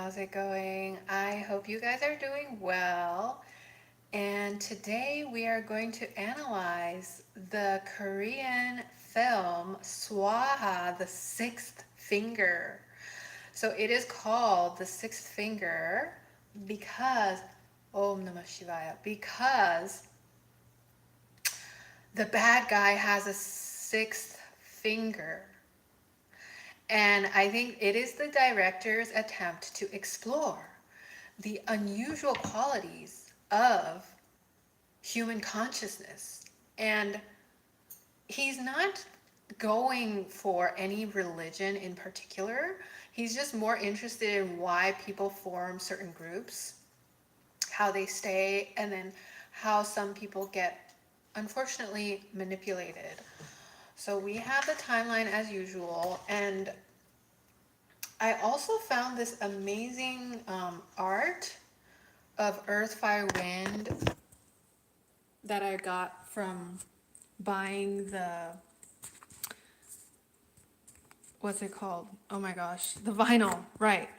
how's it going? I hope you guys are doing well. And today we are going to analyze the Korean film Swaha, the Sixth Finger. So it is called the Sixth Finger because, Om Namah Shivaya, because the bad guy has a sixth finger. And I think it is the director's attempt to explore the unusual qualities of human consciousness. And he's not going for any religion in particular. He's just more interested in why people form certain groups, how they stay, and then how some people get, unfortunately, manipulated. So we have the timeline as usual, and I also found this amazing art of Earth, Fire, Wind that I got from buying what's it called? Oh my gosh, the vinyl, right.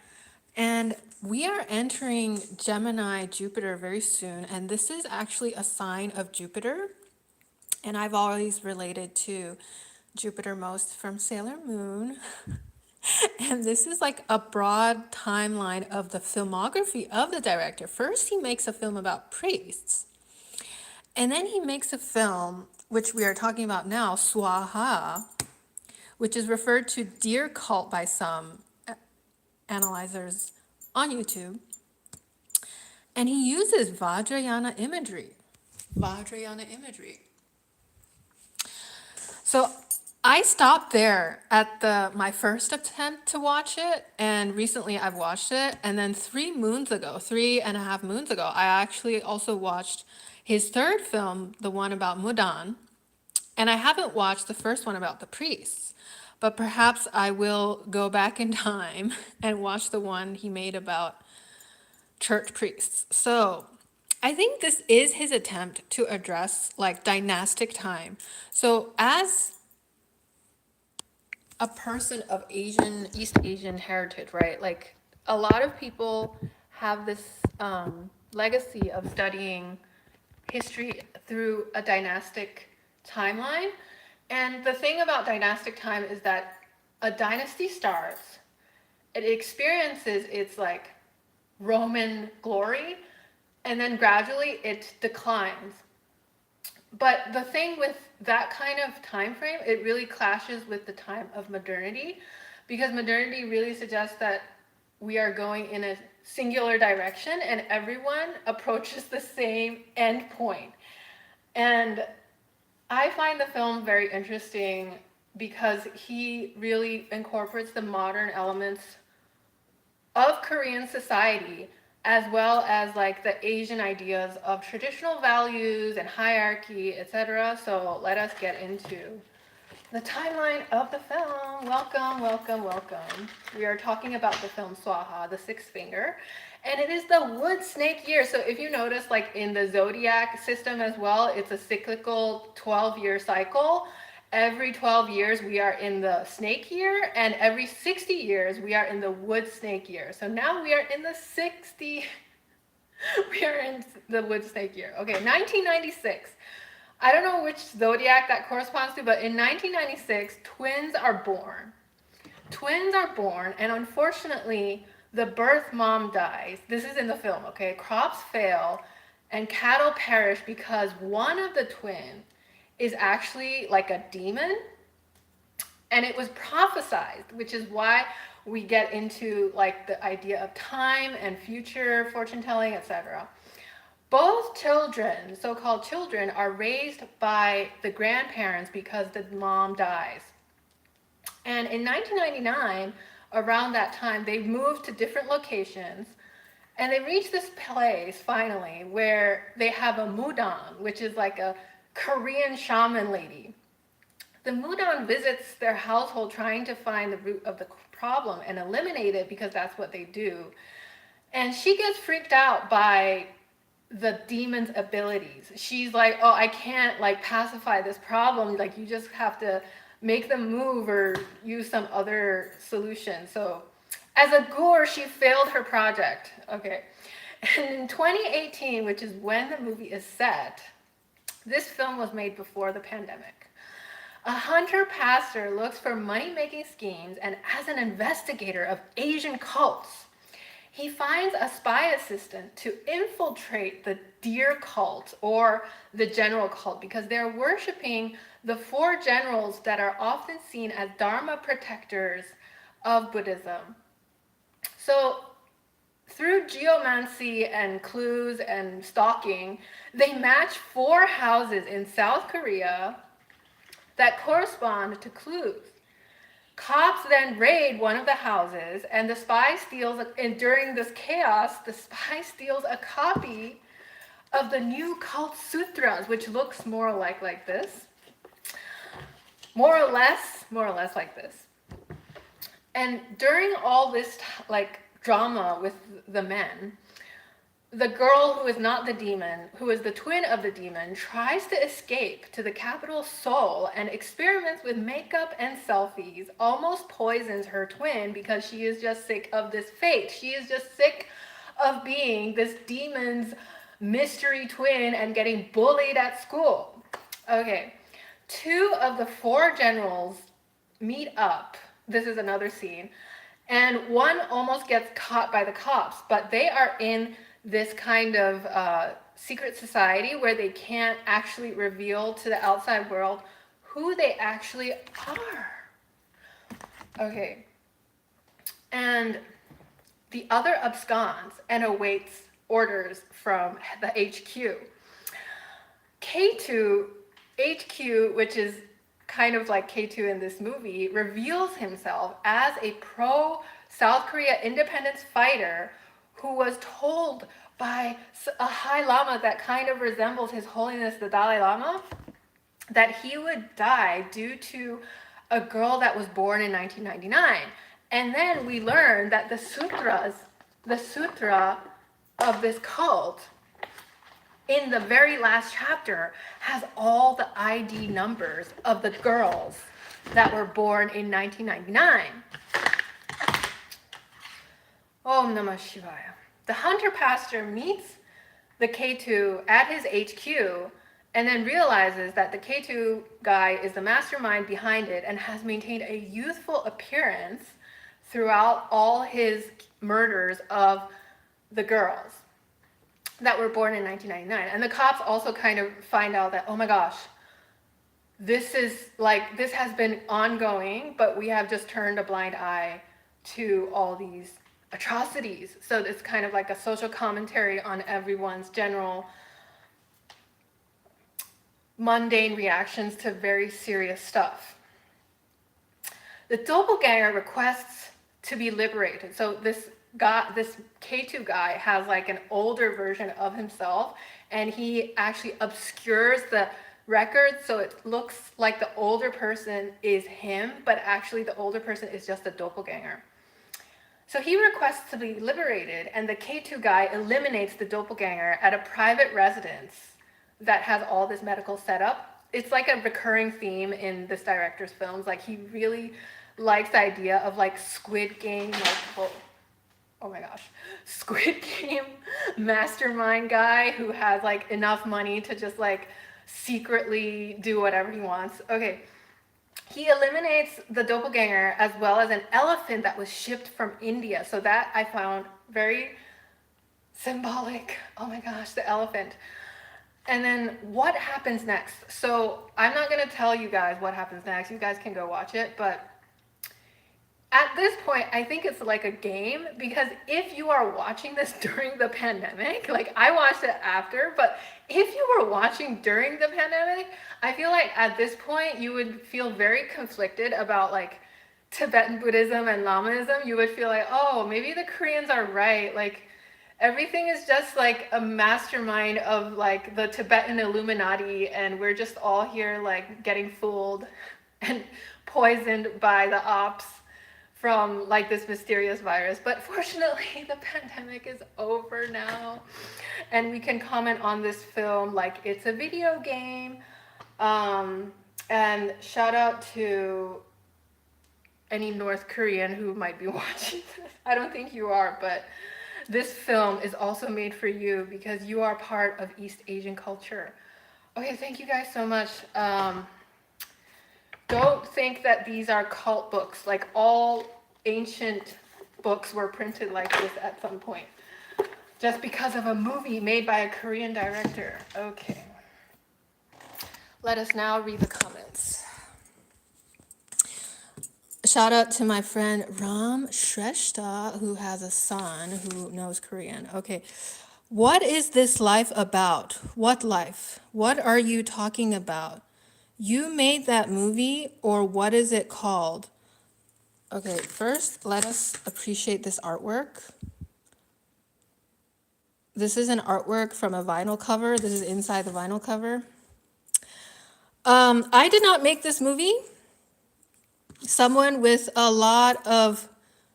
And we are entering Gemini Jupiter very soon, and this is actually a sign of Jupiter. And I've always related to Jupiter most from Sailor Moon. And this is like a broad timeline of the filmography of the director. First, he makes a film about priests, and then he makes a film, which we are talking about now, Swaha, which is referred to deer cult by some analyzers on YouTube. And he uses Vajrayana imagery. Vajrayana imagery. So I stopped there at my first attempt to watch it, and recently I've watched it. And then 3.5 moons ago, I actually also watched his third film, the one about Mudan. And I haven't watched the first one about the priests, but perhaps I will go back in time and watch the one he made about church priests. So I think this is his attempt to address like dynastic time. So as a person of East Asian heritage, right? Like a lot of people have this legacy of studying history through a dynastic timeline. And the thing about dynastic time is that a dynasty starts, it experiences its like Roman glory, and then gradually it declines. But the thing with that kind of time frame, it really clashes with the time of modernity, because modernity really suggests that we are going in a singular direction and everyone approaches the same end point. And I find the film very interesting because he really incorporates the modern elements of Korean society, as well as like the Asian ideas of traditional values and hierarchy, etc. So let us get into the timeline of the film. Welcome, welcome, welcome. We are talking about the film Swaha, the Sixth Finger, and it is the wood snake year. So if you notice, like in the zodiac system as well, it's a cyclical 12-year cycle. Every 12 years we are in the snake year, and every 60 years we are in the wood snake year. So now we are in the 60 we are in the wood snake year. Okay, 1996. I don't know which zodiac that corresponds to, but in 1996, twins are born. Twins are born, and unfortunately, the birth mom dies. This is in the film, okay? Crops fail, and cattle perish because one of the twins is actually like a demon, and it was prophesized, which is why we get into like the idea of time and future fortune telling, etc. Both children, so-called children, are raised by the grandparents because the mom dies. And in 1999, around that time, they moved to different locations, and they reach this place finally where they have a mudan, which is like a Korean shaman lady. The mudan visits their household trying to find the root of the problem and eliminate it, because that's what they do. And she gets freaked out by the demon's abilities. She's like, oh, I can't like pacify this problem. Like, you just have to make them move or use some other solution. So As a gur, she failed her project. Okay. And in 2018, which is when the movie is set, this film was made before the pandemic. A hunter pastor looks for money-making schemes, and as an investigator of Asian cults, he finds a spy assistant to infiltrate the deer cult or the general cult because they're worshiping the four generals that are often seen as Dharma protectors of Buddhism. So through geomancy and clues and stalking, they match 4 houses in South Korea that correspond to clues. Cops then raid one of the houses, and the spy steals, and during this chaos, the spy steals a copy of the new cult sutras, which looks more like this. More or less like this. And during all this like drama with the men, the girl who is not the demon, who is the twin of the demon, tries to escape to the capital Seoul and experiments with makeup and selfies, almost poisons her twin because she is just sick of this fate. She is just sick of being this demon's mystery twin and getting bullied at school. Okay, 2 of the 4 generals meet up. This is another scene. And one almost gets caught by the cops, but they are in this kind of secret society where they can't actually reveal to the outside world who they actually are. Okay. And the other absconds and awaits orders from the HQ. K2, HQ, which is kind of like K2 in this movie, reveals himself as a pro-South Korea independence fighter who was told by a High Lama that kind of resembles His Holiness the Dalai Lama that he would die due to a girl that was born in 1999. And then we learned that the sutra of this cult in the very last chapter has all the ID numbers of the girls that were born in 1999. Om Namah Shivaya. The hunter pastor meets the K2 at his HQ and then realizes that the K2 guy is the mastermind behind it and has maintained a youthful appearance throughout all his murders of the girls that were born in 1999. And the cops also kind of find out that, oh my gosh, this has been ongoing, but we have just turned a blind eye to all these atrocities. So it's kind of like a social commentary on everyone's general mundane reactions to very serious stuff. The doppelganger requests to be liberated. So this K2 guy has like an older version of himself, and he actually obscures the record so it looks like the older person is him, but actually the older person is just a doppelganger. So he requests to be liberated, and the K2 guy eliminates the doppelganger at a private residence that has all this medical setup. It's like a recurring theme in this director's films. Like, he really likes the idea of like Squid Game, like, oh my gosh, Squid Game mastermind guy who has like enough money to just like secretly do whatever he wants. Okay. He eliminates the doppelganger as well as an elephant that was shipped from India. So that I found very symbolic. Oh my gosh, the elephant. And then what happens next? So I'm not going to tell you guys what happens next. You guys can go watch it. But at this point, I think it's like a game, because if you are watching this during the pandemic, like I watched it after, but if you were watching during the pandemic, I feel like at this point you would feel very conflicted about like Tibetan Buddhism and Lamaism. You would feel like, oh, maybe the Koreans are right. Like everything is just like a mastermind of like the Tibetan Illuminati, and we're just all here like getting fooled and poisoned by the ops from like this mysterious virus. But fortunately, the pandemic is over now, and we can comment on this film like it's a video game. And shout out to any North Korean who might be watching this. I don't think you are, but this film is also made for you because you are part of East Asian culture. Okay, thank you guys so much. Don't think that these are cult books. Like all ancient books were printed like this at some point. Just because of a movie made by a Korean director. Okay. Let us now read the comments. Shout out to my friend Ram Shrestha, who has a son who knows Korean. Okay. What is this life about? What life? What are you talking about? You made that movie, or what is it called? Okay, first, let us appreciate this artwork. This is an artwork from a vinyl cover. This is inside the vinyl cover. I did not make this movie. Someone with a lot of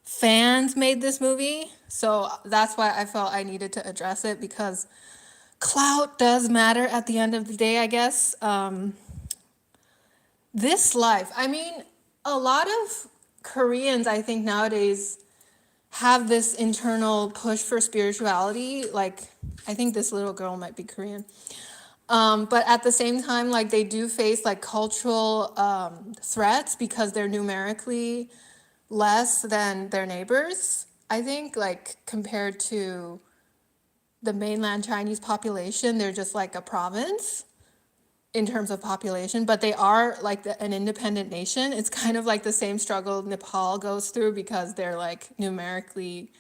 fans made this movie. So that's why I felt I needed to address it, because clout does matter at the end of the day, I guess. This life, I mean, a lot of Koreans, I think nowadays, have this internal push for spirituality. Like, I think this little girl might be Korean. But at the same time, like, they do face like cultural threats because they're numerically less than their neighbors. I think, like, compared to the mainland Chinese population, they're just like a province in terms of population, but they are like an independent nation. It's kind of like the same struggle Nepal goes through because they're like numerically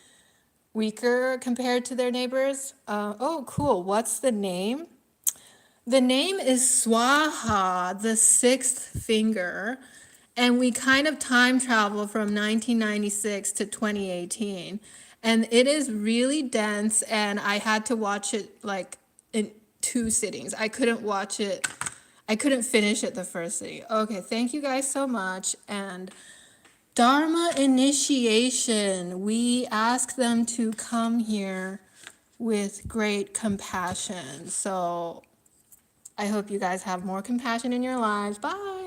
weaker compared to their neighbors. Oh, cool. What's the name? The name is Svaha, the sixth finger. And we kind of time travel from 1996 to 2018. And it is really dense, and I had to watch it like in 2 sittings. I couldn't watch it, I couldn't finish it the first sitting. Okay, thank you guys so much. And Dharma initiation, we ask them to come here with great compassion. So I hope you guys have more compassion in your lives. Bye.